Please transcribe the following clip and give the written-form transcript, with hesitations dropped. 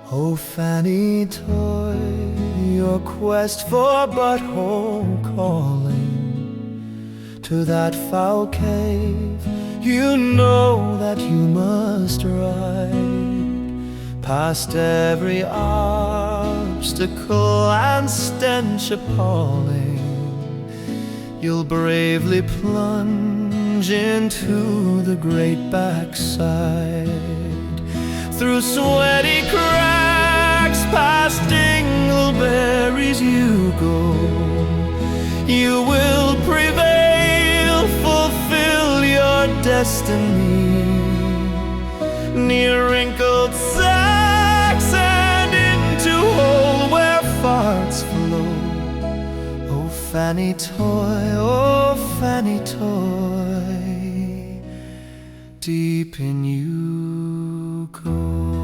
Oh, Fanny toy, your quest for butthole calling to that foul cave, you know that you must ride past every obstacle and stench appalling. You'll bravely plunge into the great backside, through sweaty cracks, past dingleberries you go. You will prevail, fulfill your destiny, near wrinkled sacks and into hole where farts flow. Oh, Fanny toy, oh, Fanny toy, deep in you go.